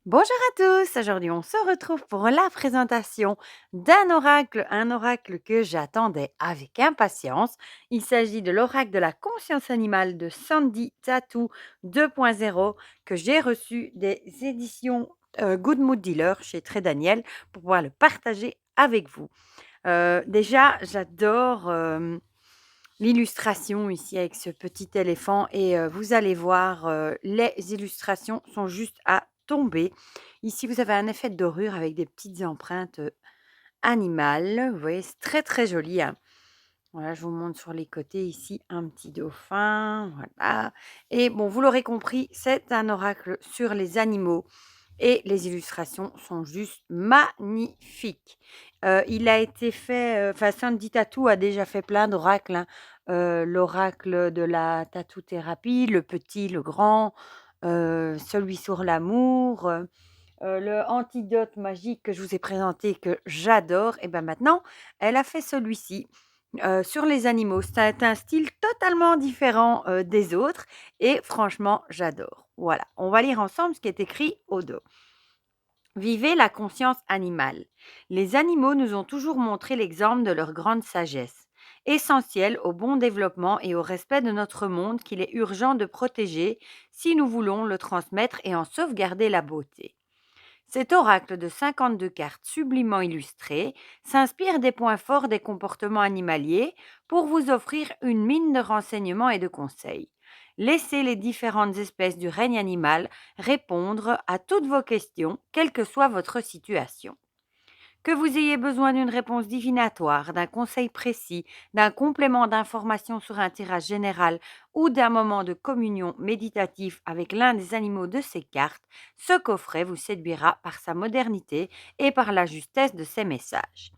Bonjour à tous, aujourd'hui on se retrouve pour la présentation d'un oracle, un oracle que j'attendais avec impatience. Il s'agit de l'oracle de la conscience animale de Sandy Tattoo 2.0 que j'ai reçu des éditions Good Mood Dealer chez Très Daniel pour pouvoir le partager avec vous. Déjà, j'adore l'illustration ici avec ce petit éléphant et vous allez voir, les illustrations sont juste à tomber. Ici, vous avez un effet de dorure avec des petites empreintes, animales. Vous voyez, c'est très, très joli, hein. Voilà, je vous montre sur les côtés ici un petit dauphin, voilà et bon, vous l'aurez compris, c'est un oracle sur les animaux et les illustrations sont juste magnifiques. Il a été fait, enfin Sandy Tattoo a déjà fait plein d'oracles, hein. L'oracle de la tattoo-thérapie, le petit, le grand, celui sur l'amour, le antidote magique que je vous ai présenté que j'adore et ben maintenant, elle a fait celui-ci, sur les animaux. C'est un style totalement différent, des autres et franchement j'adore. Voilà, on va lire ensemble ce qui est écrit au dos. Vivez la conscience animale. Les animaux nous ont toujours montré l'exemple de leur grande sagesse, essentielle au bon développement et au respect de notre monde qu'il est urgent de protéger si nous voulons le transmettre et en sauvegarder la beauté. Cet oracle de 52 cartes sublimement illustrées s'inspire des points forts des comportements animaliers pour vous offrir une mine de renseignements et de conseils. Laissez les différentes espèces du règne animal répondre à toutes vos questions, quelle que soit votre situation. Que vous ayez besoin d'une réponse divinatoire, d'un conseil précis, d'un complément d'information sur un tirage général ou d'un moment de communion méditatif avec l'un des animaux de ces cartes, ce coffret vous séduira par sa modernité et par la justesse de ses messages.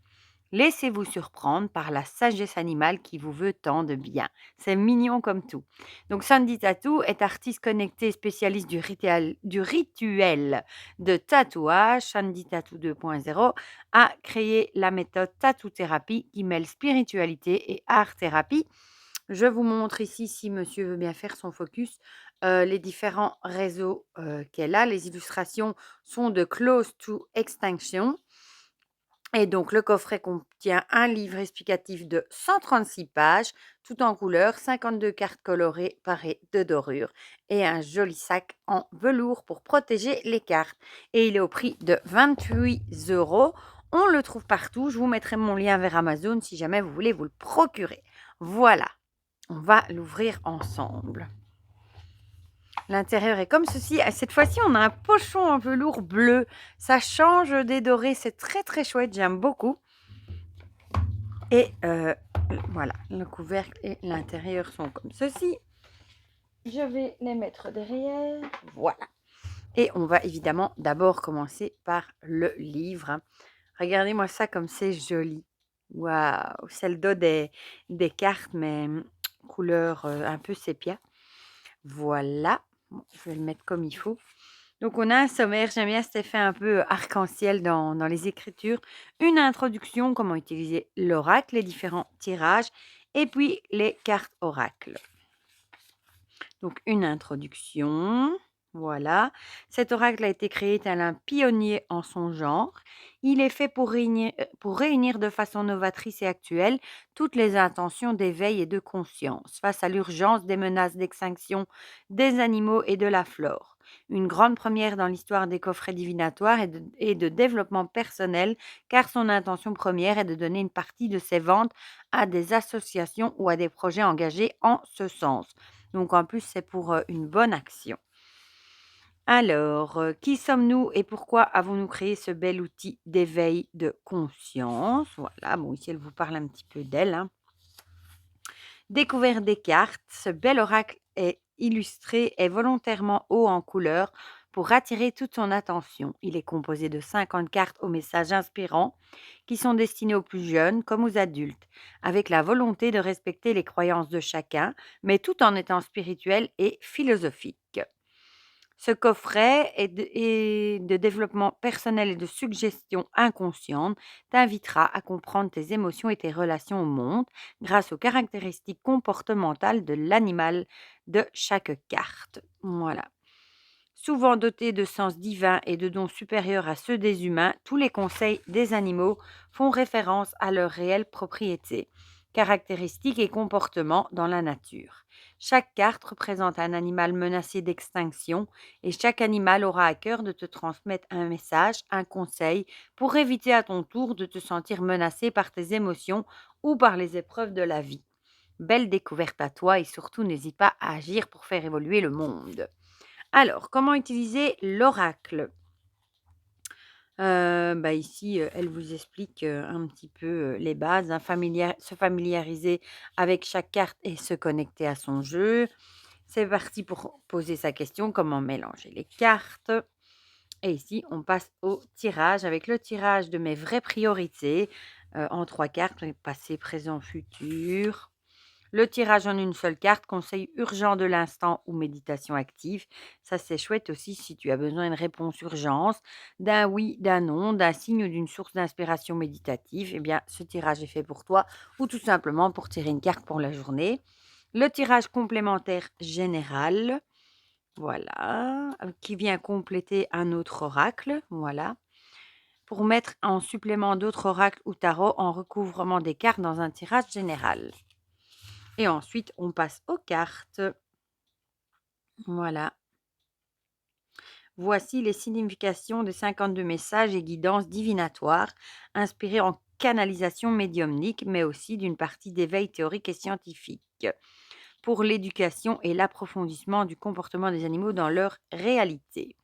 Laissez-vous surprendre par la sagesse animale qui vous veut tant de bien. C'est mignon comme tout. Donc Sandy Tattoo est artiste connecté spécialiste du rituel de tatouage. Sandy Tattoo 2.0 a créé la méthode Tattoo Thérapie qui mêle spiritualité et art-thérapie. Je vous montre ici, si monsieur veut bien faire son focus, les différents réseaux qu'elle a. Les illustrations sont de Close to Extinction. Et donc, le coffret contient un livre explicatif de 136 pages, tout en couleur, 52 cartes colorées parées de dorure et un joli sac en velours pour protéger les cartes. Et il est au prix de 28 euros. On le trouve partout. Je vous mettrai mon lien vers Amazon si jamais vous voulez vous le procurer. Voilà, on va l'ouvrir ensemble. L'intérieur est comme ceci. Cette fois-ci, on a un pochon en velours bleu. Ça change des dorés. C'est très, très chouette. J'aime beaucoup. Et voilà, le couvercle et l'intérieur sont comme ceci. Je vais les mettre derrière. Voilà. Et on va évidemment d'abord commencer par le livre, hein. Regardez-moi ça comme c'est joli. Waouh, c'est le dos des cartes, mais couleur un peu sépia. Voilà. Bon, je vais le mettre comme il faut. Donc, on a un sommaire, j'aime bien cet effet un peu arc-en-ciel dans les écritures, une introduction, comment utiliser l'oracle, les différents tirages, et puis les cartes oracles. Donc, une introduction, voilà. Cet oracle a été créé tel un pionnier en son genre. Il est fait pour réunir de façon novatrice et actuelle toutes les intentions d'éveil et de conscience face à l'urgence des menaces d'extinction des animaux et de la flore. Une grande première dans l'histoire des coffrets divinatoires et de développement personnel, car son intention première est de donner une partie de ses ventes à des associations ou à des projets engagés en ce sens. Donc en plus, c'est pour une bonne action. Alors, qui sommes-nous et pourquoi avons-nous créé ce bel outil d'éveil de conscience? Voilà, bon, ici, elle vous parle un petit peu d'elle, hein. Découvert des cartes, ce bel oracle est illustré est volontairement haut en couleur pour attirer toute son attention. Il est composé de 50 cartes aux messages inspirants qui sont destinées aux plus jeunes comme aux adultes, avec la volonté de respecter les croyances de chacun, mais tout en étant spirituel et philosophique. Ce coffret est de développement personnel et de suggestion inconsciente t'invitera à comprendre tes émotions et tes relations au monde grâce aux caractéristiques comportementales de l'animal de chaque carte. Voilà. Souvent dotés de sens divins et de dons supérieurs à ceux des humains, tous les conseils des animaux font référence à leurs réelles propriétés, caractéristiques et comportements dans la nature. Chaque carte représente un animal menacé d'extinction et chaque animal aura à cœur de te transmettre un message, un conseil, pour éviter à ton tour de te sentir menacé par tes émotions ou par les épreuves de la vie. Belle découverte à toi et surtout n'hésite pas à agir pour faire évoluer le monde. Alors, comment utiliser l'oracle? Ici, elle vous explique, un petit peu, les bases, hein, se familiariser avec chaque carte et se connecter à son jeu. C'est parti pour poser sa question: comment mélanger les cartes? Et ici, on passe au tirage avec le tirage de mes vraies priorités, en 3 cartes, passé, présent, futur. Le tirage en une seule carte, conseil urgent de l'instant ou méditation active. Ça, c'est chouette aussi si tu as besoin d'une réponse urgence, d'un oui, d'un non, d'un signe ou d'une source d'inspiration méditative. Eh bien, ce tirage est fait pour toi ou tout simplement pour tirer une carte pour la journée. Le tirage complémentaire général, voilà, qui vient compléter un autre oracle, voilà, pour mettre en supplément d'autres oracles ou tarots en recouvrement des cartes dans un tirage général. Et ensuite, on passe aux cartes. Voilà. Voici les significations des 52 messages et guidances divinatoires inspirés en canalisation médiumnique, mais aussi d'une partie d'éveil théorique et scientifique pour l'éducation et l'approfondissement du comportement des animaux dans leur réalité.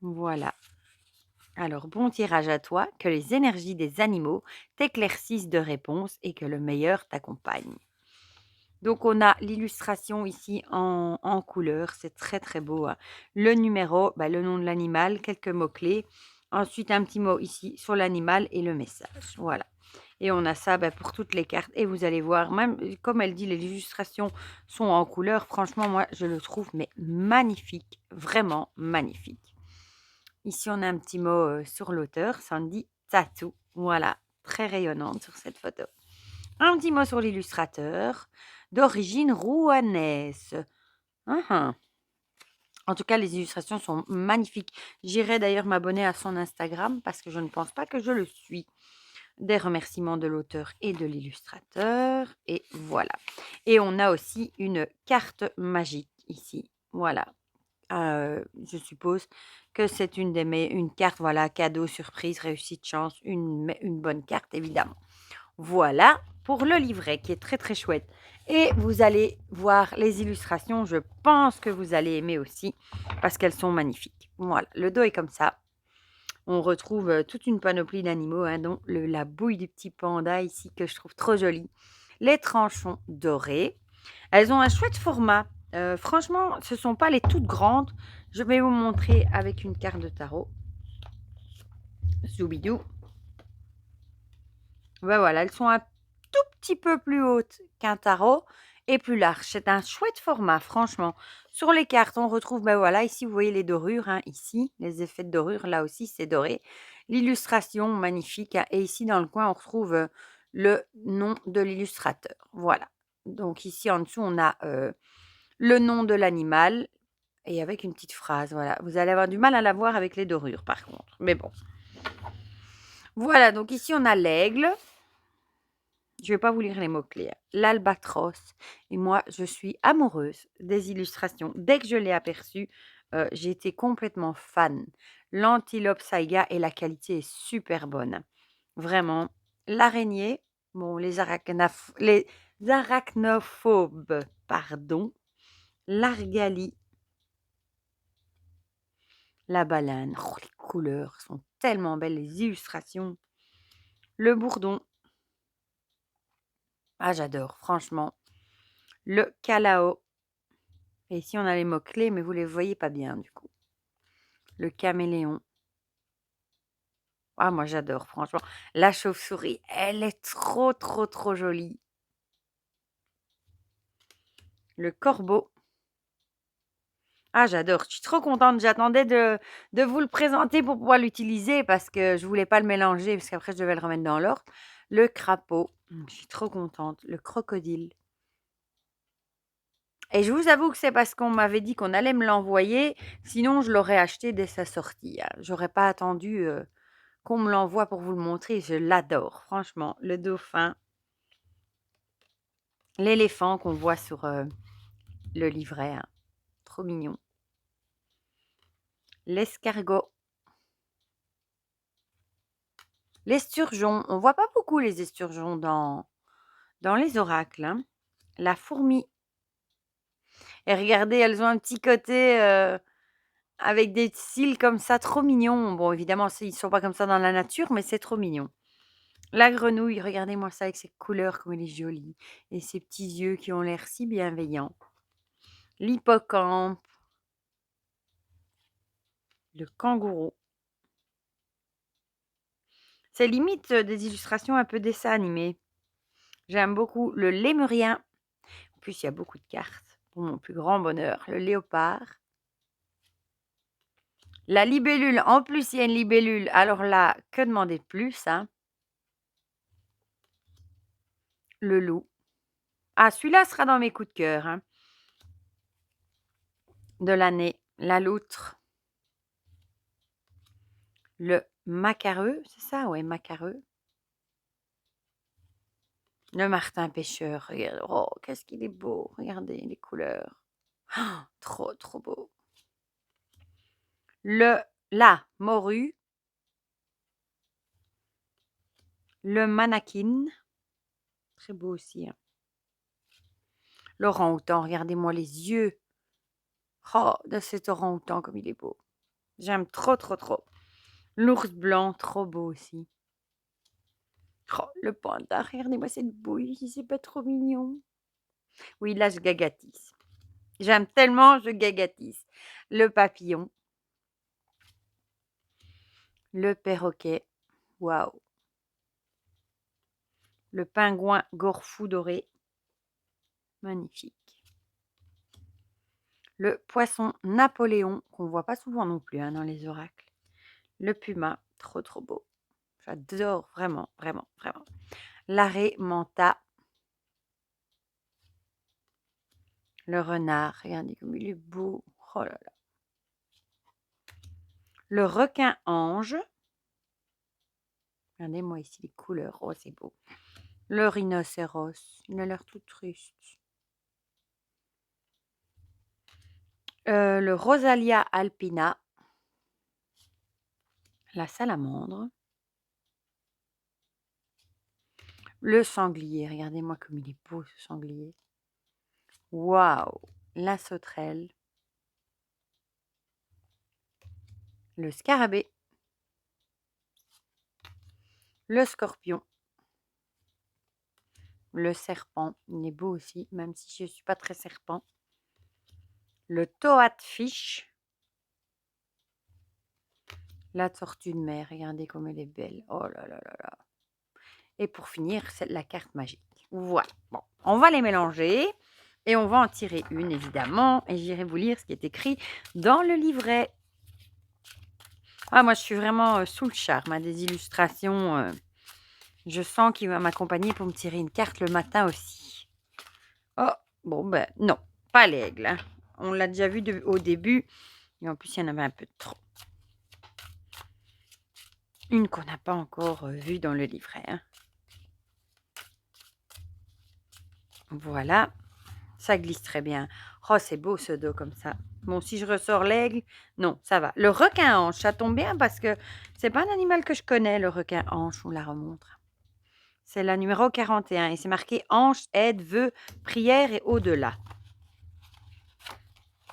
Voilà. Alors, bon tirage à toi, que les énergies des animaux t'éclaircissent de réponses et que le meilleur t'accompagne. Donc, on a l'illustration ici en couleur, c'est très très beau, hein. Le numéro, le nom de l'animal, quelques mots-clés. Ensuite, un petit mot ici sur l'animal et le message. Voilà. Et on a ça pour toutes les cartes. Et vous allez voir, même comme elle dit, les illustrations sont en couleur. Franchement, moi, je le trouve mais magnifique, vraiment magnifique. Ici, on a un petit mot sur l'auteur, Sandy Tattoo. Voilà, très rayonnante sur cette photo. Un petit mot sur l'illustrateur, d'origine rouennaise. Uhum. En tout cas, les illustrations sont magnifiques. J'irai d'ailleurs m'abonner à son Instagram parce que je ne pense pas que je le suis. Des remerciements de l'auteur et de l'illustrateur. Et voilà. Et on a aussi une carte magique ici. Voilà. Je suppose que c'est une carte, voilà, cadeau, surprise, réussite, chance, une bonne carte, évidemment. Voilà pour le livret qui est très très chouette. Et vous allez voir les illustrations, je pense que vous allez aimer aussi parce qu'elles sont magnifiques. Voilà, le dos est comme ça. On retrouve toute une panoplie d'animaux, hein, dont la bouille du petit panda ici que je trouve trop jolie. Les tranchons dorés. Elles ont un chouette format. Franchement, ce ne sont pas les toutes grandes. Je vais vous montrer avec une carte de tarot. Zoubidou. Voilà, elles sont un tout petit peu plus hautes qu'un tarot et plus larges. C'est un chouette format, franchement. Sur les cartes, on retrouve, voilà, ici, vous voyez les dorures, hein, ici, les effets de dorure, là aussi, c'est doré. L'illustration, magnifique, hein, et ici, dans le coin, on retrouve le nom de l'illustrateur. Voilà. Donc, ici, en dessous, on a le nom de l'animal et avec une petite phrase, voilà. Vous allez avoir du mal à la voir avec les dorures, par contre. Mais bon. Voilà, donc ici, on a l'aigle. Je ne vais pas vous lire les mots-clés, hein. L'albatros. Et moi, je suis amoureuse des illustrations. Dès que je l'ai aperçu, j'ai été complètement fan. L'antilope saiga et la qualité est super bonne. Vraiment. L'araignée, bon, les arachnophobes, pardon. L'argali, la baleine. Oh, les couleurs sont tellement belles, les illustrations. Le bourdon. Ah, j'adore, franchement. Le calao. Et ici, on a les mots-clés, mais vous ne les voyez pas bien, du coup. Le caméléon. Ah, moi, j'adore, franchement. La chauve-souris, elle est trop, trop, trop jolie. Le corbeau. Ah, j'adore. Je suis trop contente. J'attendais de vous le présenter pour pouvoir l'utiliser parce que je ne voulais pas le mélanger parce qu'après, je devais le remettre dans l'ordre. Le crapaud. Je suis trop contente. Le crocodile. Et je vous avoue que c'est parce qu'on m'avait dit qu'on allait me l'envoyer, sinon je l'aurais acheté dès sa sortie, hein. J'aurais pas attendu, qu'on me l'envoie pour vous le montrer. Je l'adore, franchement. Le dauphin, l'éléphant qu'on voit sur, le livret, hein. Trop mignon. L'escargot. L'esturgeon. On voit pas beaucoup les esturgeons dans les oracles, hein. La fourmi. Et regardez, elles ont un petit côté, avec des cils comme ça, trop mignons. Bon, évidemment, ils sont pas comme ça dans la nature, mais c'est trop mignon. La grenouille, regardez-moi ça avec ses couleurs, comme elle est jolie. Et ses petits yeux qui ont l'air si bienveillants. L'hippocampe. Le kangourou. C'est limite des illustrations un peu dessin animé. J'aime beaucoup le lémurien. En plus, il y a beaucoup de cartes. Pour mon plus grand bonheur, le léopard. La libellule. En plus, il y a une libellule. Alors là, que demander de plus, hein? Le loup. Ah, celui-là sera dans mes coups de cœur, hein, de l'année. La loutre. Le macareux, c'est ça? Ouais, macareux. Le martin pêcheur. Regarde, oh, qu'est-ce qu'il est beau. Regardez les couleurs. Oh, trop, trop beau. La morue. Le manakin. Très beau aussi, hein. L'orang-outan, regardez-moi les yeux. Oh, de cet orang-outan, comme il est beau. J'aime trop, trop, trop. L'ours blanc, trop beau aussi. Oh, le panda, regardez-moi cette bouille, c'est pas trop mignon. Oui, là, je gagatisse. J'aime tellement, je gagatisse. Le papillon. Le perroquet. Waouh. Le pingouin gorfou doré. Magnifique. Le poisson Napoléon, qu'on voit pas souvent non plus, hein, dans les oracles. Le puma, trop trop beau. J'adore vraiment, vraiment, vraiment. L'arrêt manta. Le renard, regardez comme il est beau. Oh là là. Le requin ange. Regardez-moi ici les couleurs. Oh, c'est beau. Le rhinocéros. Il a l'air tout triste. Le Rosalia alpina. La salamandre. Le sanglier. Regardez-moi comme il est beau ce sanglier. Waouh. La sauterelle. Le scarabée. Le scorpion. Le serpent. Il est beau aussi, même si je ne suis pas très serpent. Le toadfish. La tortue de mer. Regardez comme elle est belle. Oh là là là là. Et pour finir, c'est la carte magique. Voilà. Bon, on va les mélanger et on va en tirer une, évidemment. Et j'irai vous lire ce qui est écrit dans le livret. Ah, moi, je suis vraiment sous le charme, hein, des illustrations. Je sens qu'il va m'accompagner pour me tirer une carte le matin aussi. Oh, bon, ben non, pas l'aigle, hein. On l'a déjà vu au début. Et en plus, il y en avait un peu trop. Une qu'on n'a pas encore vue dans le livret, hein. Voilà, ça glisse très bien. Oh, c'est beau ce dos comme ça. Bon, si je ressors l'aigle, non, ça va. Le requin-hanche, ça tombe bien parce que c'est pas un animal que je connais, le requin-hanche. On la remontre. C'est la numéro 41 et c'est marqué hanche, aide, vœux, prière et au-delà.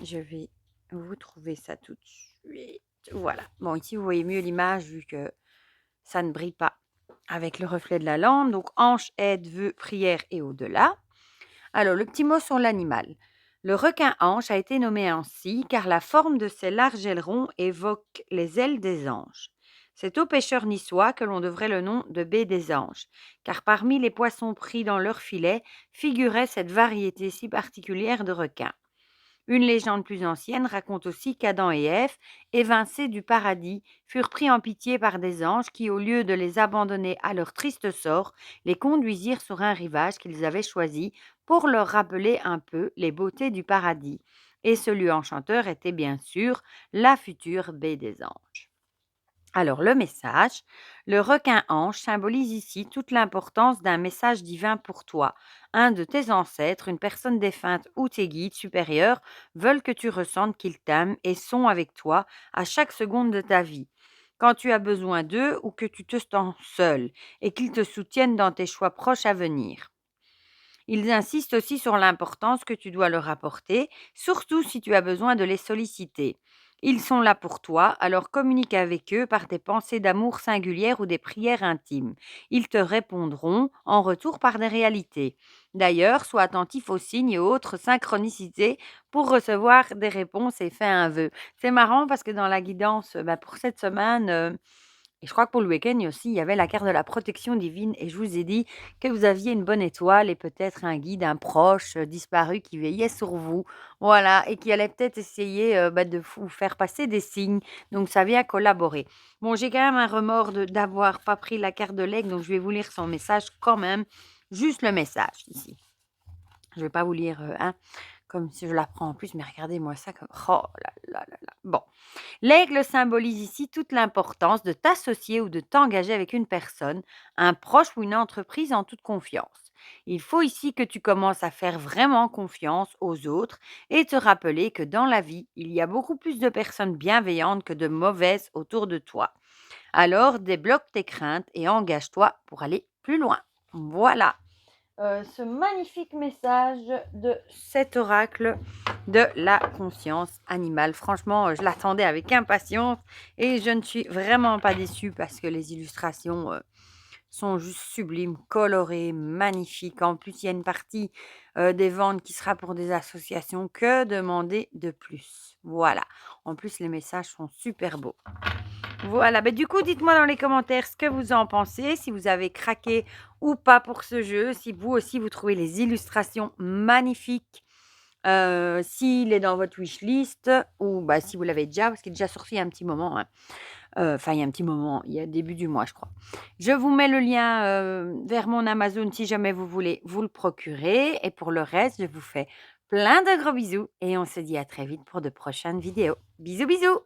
Je vais vous trouver ça tout de suite. Voilà. Bon, ici, vous voyez mieux l'image vu que ça ne brille pas avec le reflet de la lampe. Donc, hanche, aide, vœux, prière et au-delà. Alors, le petit mot sur l'animal. Le requin-ange a été nommé ainsi car la forme de ses larges ailerons évoque les ailes des anges. C'est aux pêcheurs niçois que l'on devrait le nom de baie des anges, car parmi les poissons pris dans leur filet figurait cette variété si particulière de requin. Une légende plus ancienne raconte aussi qu'Adam et Ève, évincés du paradis, furent pris en pitié par des anges qui, au lieu de les abandonner à leur triste sort, les conduisirent sur un rivage qu'ils avaient choisi pour leur rappeler un peu les beautés du paradis. Et ce lieu enchanteur était bien sûr la future baie des anges. Alors le message, le requin-ange symbolise ici toute l'importance d'un message divin pour toi. Un de tes ancêtres, une personne défunte ou tes guides supérieurs veulent que tu ressentes qu'ils t'aiment et sont avec toi à chaque seconde de ta vie. Quand tu as besoin d'eux ou que tu te sens seul et qu'ils te soutiennent dans tes choix proches à venir. Ils insistent aussi sur l'importance que tu dois leur apporter, surtout si tu as besoin de les solliciter. Ils sont là pour toi, alors communique avec eux par des pensées d'amour singulières ou des prières intimes. Ils te répondront en retour par des réalités. D'ailleurs, sois attentif aux signes et autres synchronicités pour recevoir des réponses et fais un vœu. C'est marrant parce que dans la guidance pour cette semaine, et je crois que pour le week-end aussi, il y avait la carte de la protection divine et je vous ai dit que vous aviez une bonne étoile et peut-être un guide, un proche disparu qui veillait sur vous, voilà, et qui allait peut-être essayer de vous faire passer des signes. Donc ça vient collaborer. Bon, j'ai quand même un remords d'avoir pas pris la carte de l'aigle, donc je vais vous lire son message quand même, juste le message ici. Je vais pas vous lire, comme si je l'apprends en plus, mais regardez-moi ça comme, oh là là là là. Bon. L'aigle symbolise ici toute l'importance de t'associer ou de t'engager avec une personne, un proche ou une entreprise en toute confiance. Il faut ici que tu commences à faire vraiment confiance aux autres et te rappeler que dans la vie, il y a beaucoup plus de personnes bienveillantes que de mauvaises autour de toi. Alors débloque tes craintes et engage-toi pour aller plus loin. Voilà ce magnifique message de cet oracle de la conscience animale. Franchement, je l'attendais avec impatience et je ne suis vraiment pas déçue parce que les illustrations sont juste sublimes, colorées, magnifiques. En plus, il y a une partie des ventes qui sera pour des associations. Que demander de plus? Voilà. En plus, les messages sont super beaux. Voilà, du coup, dites-moi dans les commentaires ce que vous en pensez, si vous avez craqué ou pas pour ce jeu, si vous aussi vous trouvez les illustrations magnifiques, s'il est dans votre wishlist ou si vous l'avez déjà, parce qu'il est déjà sorti il y a un petit moment, hein. Enfin, il y a un petit moment, il y a début du mois, je crois. Je vous mets le lien vers mon Amazon si jamais vous voulez vous le procurer. Et pour le reste, je vous fais plein de gros bisous et on se dit à très vite pour de prochaines vidéos. Bisous, bisous!